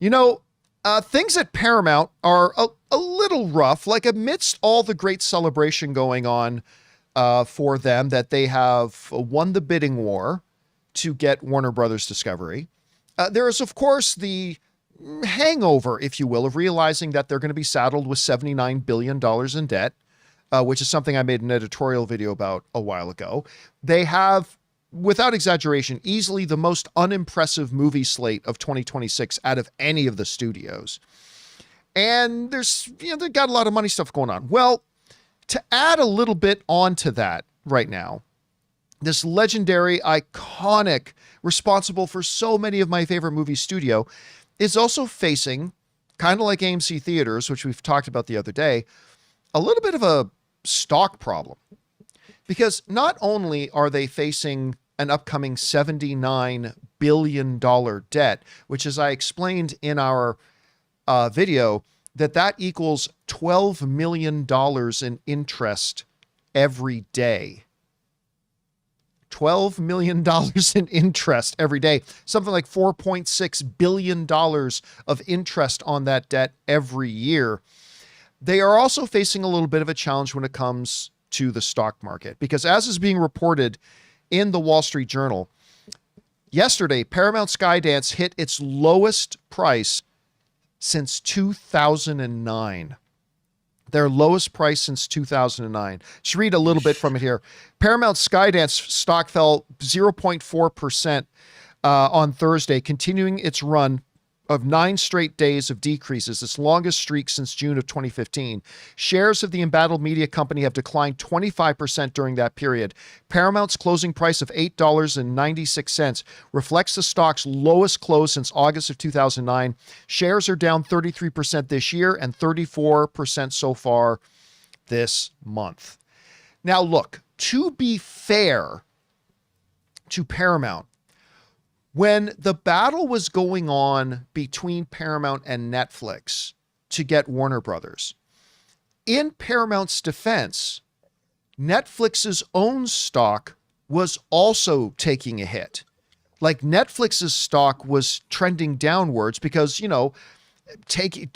Things at Paramount are a little rough. Like amidst all the great celebration going on for them that they have won the bidding war to get Warner Brothers Discovery, there is, of course, the hangover, if you will, of realizing that they're going to be saddled with $79 billion in debt, which is something I made an editorial video about a while ago. They have, without exaggeration, easily the most unimpressive movie slate of 2026 out of any of the studios. And they've got a lot of money stuff going on. Well, to add a little bit onto that right now, this legendary, iconic, responsible for so many of my favorite movie studio is also facing, kind of like AMC Theaters, which we've talked about the other day, a little bit of a stock problem. Because not only are they facing an upcoming $79 billion debt, which, as I explained in our video, that equals $12 million in interest every day. $12 million in interest every day, something like $4.6 billion of interest on that debt every year. They are also facing a little bit of a challenge when it comes to the stock market, because as is being reported in the Wall Street Journal, yesterday, Paramount Skydance hit its lowest price since 2009. Their lowest price since 2009. Just read a little bit from it here. Paramount Skydance stock fell 0.4% on Thursday, continuing its run of 9 straight days of decreases, its longest streak since June of 2015. Shares of the embattled media company have declined 25% during that period. Paramount's closing price of $8.96 reflects the stock's lowest close since August of 2009. Shares are down 33% this year and 34% so far this month. Now, look, to be fair to Paramount, when the battle was going on between Paramount and Netflix to get Warner Brothers, in Paramount's defense, Netflix's own stock was also taking a hit. Like Netflix's stock was trending downwards because,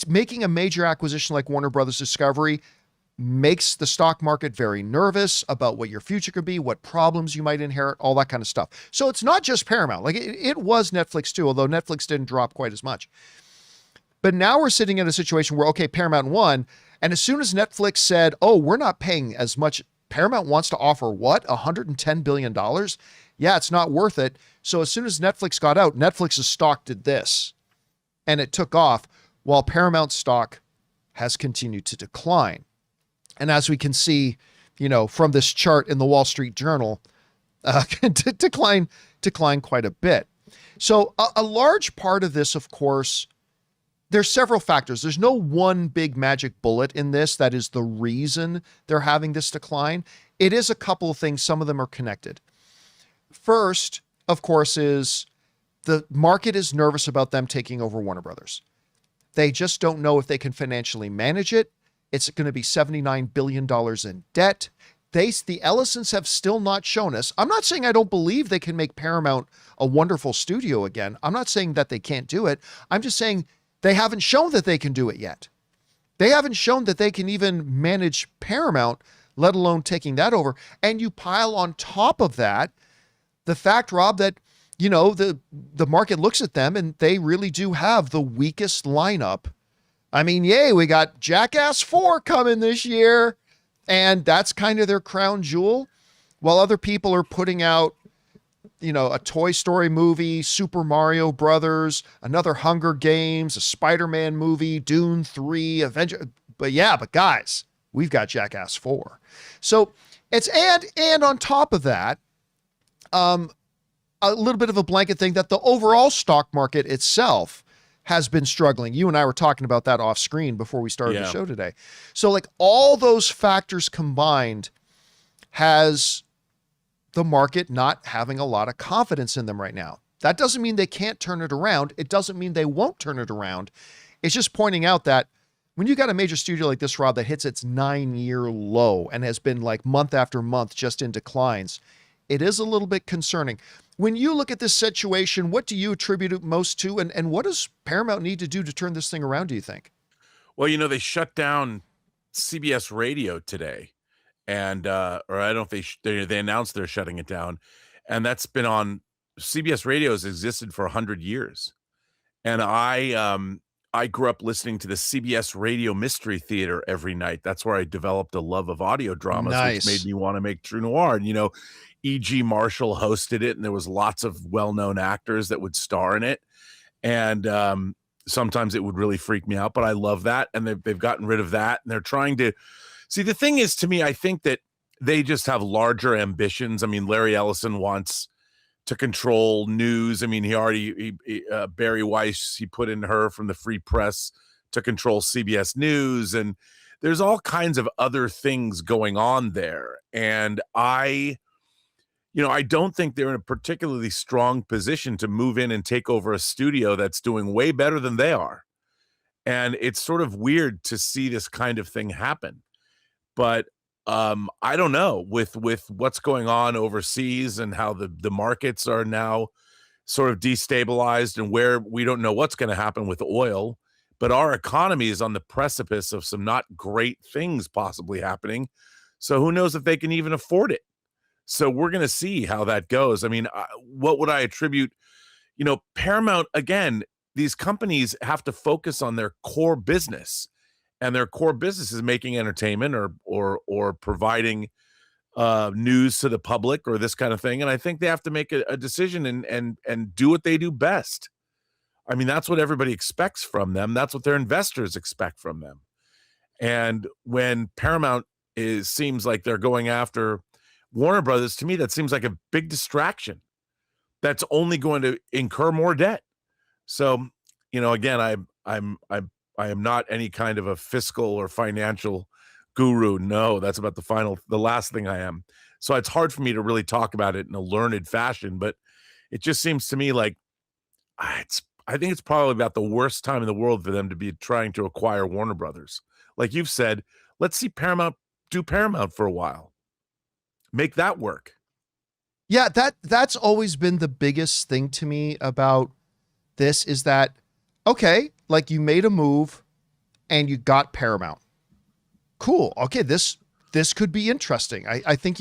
making a major acquisition like Warner Brothers Discovery makes the stock market very nervous about what your future could be, what problems you might inherit, all that kind of stuff. So it's not just Paramount. Like it was Netflix too, although Netflix didn't drop quite as much. But now we're sitting in a situation where, okay, Paramount won. And as soon as Netflix said, oh, we're not paying as much, Paramount wants to offer what? $110 billion? Yeah, it's not worth it. So as soon as Netflix got out, Netflix's stock did this. And it took off while Paramount's stock has continued to decline. And as we can see, from this chart in the Wall Street Journal, decline quite a bit. So a large part of this, of course, there's several factors. There's no one big magic bullet in this that is the reason they're having this decline. It is a couple of things. Some of them are connected. First, of course, is the market is nervous about them taking over Warner Brothers. They just don't know if they can financially manage it. It's going to be $79 billion in debt. The Ellisons have still not shown us. I'm not saying I don't believe they can make Paramount a wonderful studio again. I'm not saying that they can't do it. I'm just saying they haven't shown that they can do it yet. They haven't shown that they can even manage Paramount, let alone taking that over. And you pile on top of that the fact, Rob, that the market looks at them and they really do have the weakest lineup. I mean, yay, we got Jackass 4 coming this year, and that's kind of their crown jewel, while other people are putting out, a Toy Story movie, Super Mario Brothers, another Hunger Games, a Spider-Man movie, Dune 3, Avenger. But guys, we've got Jackass 4. So it's, and on top of that, a little bit of a blanket thing that the overall stock market itself has been struggling. You and I were talking about that off screen before we started the show today. So like all those factors combined has the market not having a lot of confidence in them right now. That doesn't mean they can't turn it around. It doesn't mean they won't turn it around. It's just pointing out that when you got a major studio like this, Rob, that hits its 9-year low and has been like month after month just in declines, it is a little bit concerning. When you look at this situation, what do you attribute it most to? And what does Paramount need to do to turn this thing around, do you think? Well, they shut down CBS Radio today, and or I don't know if they announced they're shutting it down, and that's been on. CBS Radio has existed for 100 years, and I grew up listening to the CBS Radio Mystery Theater every night. That's where I developed a love of audio dramas, which made Nice. me want to make true noir. And E.G. Marshall hosted it, and there was lots of well-known actors that would star in it. And sometimes it would really freak me out, but I love that. And they've gotten rid of that, and they're trying to see. The thing is, to me, I think that they just have larger ambitions. I mean, Larry Ellison wants to control news. I mean, Barry Weiss, he put in her from the Free Press to control CBS News, and there's all kinds of other things going on there. And I don't think they're in a particularly strong position to move in and take over a studio that's doing way better than they are. And it's sort of weird to see this kind of thing happen. But I don't know, with what's going on overseas and how the markets are now sort of destabilized, and where we don't know what's going to happen with oil, but our economy is on the precipice of some not great things possibly happening. So who knows if they can even afford it. So we're going to see how that goes. I mean, what would I attribute? Paramount, again, these companies have to focus on their core business. And their core business is making entertainment or providing news to the public or this kind of thing. And I think they have to make a decision and do what they do best. I mean, that's what everybody expects from them. That's what their investors expect from them. And when Paramount seems like they're going after Warner Brothers, to me, that seems like a big distraction that's only going to incur more debt. So, again, I am not any kind of a fiscal or financial guru. No, that's about the last thing I am. So it's hard for me to really talk about it in a learned fashion, but it just seems to me like I think it's probably about the worst time in the world for them to be trying to acquire Warner Brothers. Like you've said, let's see Paramount do Paramount for a while. Make that work. Yeah, that's always been the biggest thing to me about this, is that, okay, like, you made a move and you got Paramount. Cool. Okay, this could be interesting. I think,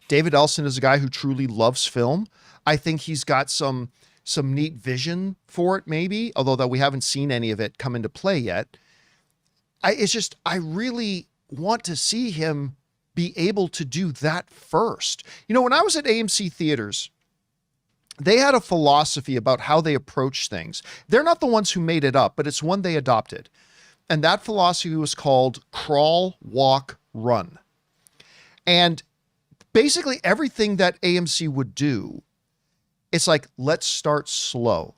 David Ellison is a guy who truly loves film. I think he's got some neat vision for it, maybe, although that we haven't seen any of it come into play yet. I really want to see him be able to do that first. When I was at AMC Theaters, they had a philosophy about how they approach things. They're not the ones who made it up, but it's one they adopted. And that philosophy was called crawl, walk, run. And basically everything that AMC would do, it's like, let's start slow.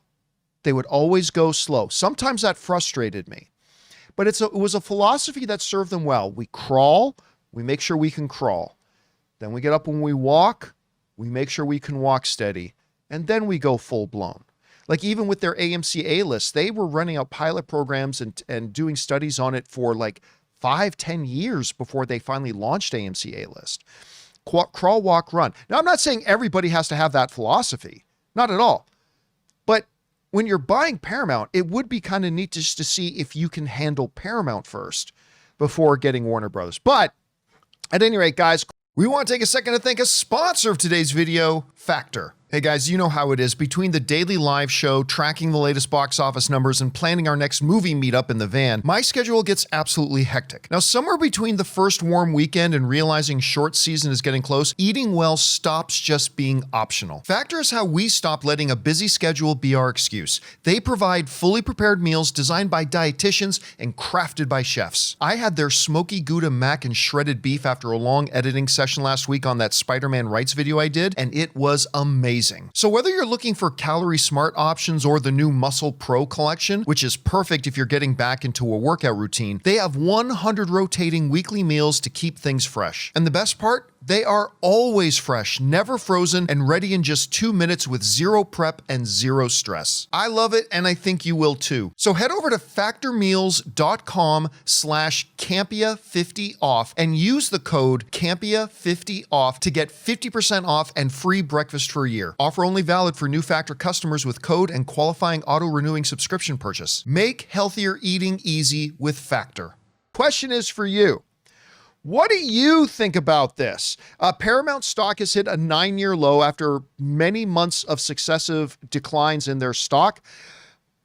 They would always go slow. Sometimes that frustrated me, but it was a philosophy that served them well. We crawl, we make sure we can crawl. Then we get up when we walk, we make sure we can walk steady. And then we go full blown. Like, even with their AMC A-list, they were running out pilot programs and doing studies on it for like 5-10 years before they finally launched AMC A-list. Crawl, walk, run. Now, I'm not saying everybody has to have that philosophy. Not at all. But when you're buying Paramount, it would be kind of neat just to see if you can handle Paramount first before getting Warner Brothers. But at any rate, guys, we want to take a second to thank a sponsor of today's video, Factor. Hey guys, you know how it is. Between the daily live show, tracking the latest box office numbers, and planning our next movie meetup in the van, my schedule gets absolutely hectic. Now, somewhere between the first warm weekend and realizing short season is getting close, eating well stops just being optional. Factor is how we stop letting a busy schedule be our excuse. They provide fully prepared meals designed by dietitians and crafted by chefs. I had their smoky Gouda mac and shredded beef after a long editing session last week on that Spider-Man Rights video I did, and it was amazing. So whether you're looking for calorie smart options or the new Muscle Pro collection, which is perfect if you're getting back into a workout routine, they have 100 rotating weekly meals to keep things fresh. And the best part? They are always fresh, never frozen, and ready in just 2 minutes with zero prep and zero stress. I love it, and I think you will too. So head over to factormeals.com/Campea50off and use the code Campea50off to get 50% off and free breakfast for a year. Offer only valid for new Factor customers with code and qualifying auto-renewing subscription purchase. Make healthier eating easy with Factor. Question is for you. What do you think about this? Paramount stock has hit a 9-year low after many months of successive declines in their stock.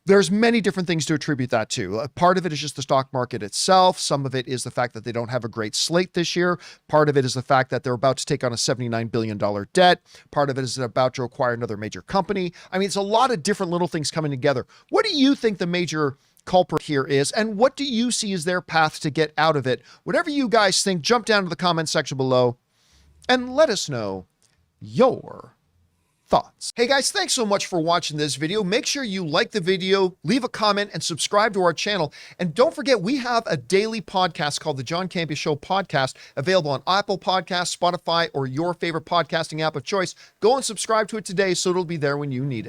There's many different things to attribute that to. Part of it is just the stock market itself. Some of it is the fact that they don't have a great slate this year. Part of it is the fact that they're about to take on a $79 billion debt. Part of it is about to acquire another major company. I mean, it's a lot of different little things coming together. What do you think the major culprit here is, and what do you see as their path to get out of it? Whatever you guys think, jump down to the comment section below and let us know your thoughts. Hey guys, thanks so much for watching this video. Make sure you like the video, leave a comment, and subscribe to our channel. And don't forget, we have a daily podcast called the John Campea Show Podcast, available on Apple Podcasts, Spotify, or your favorite podcasting app of choice. Go and subscribe to it today so it'll be there when you need it.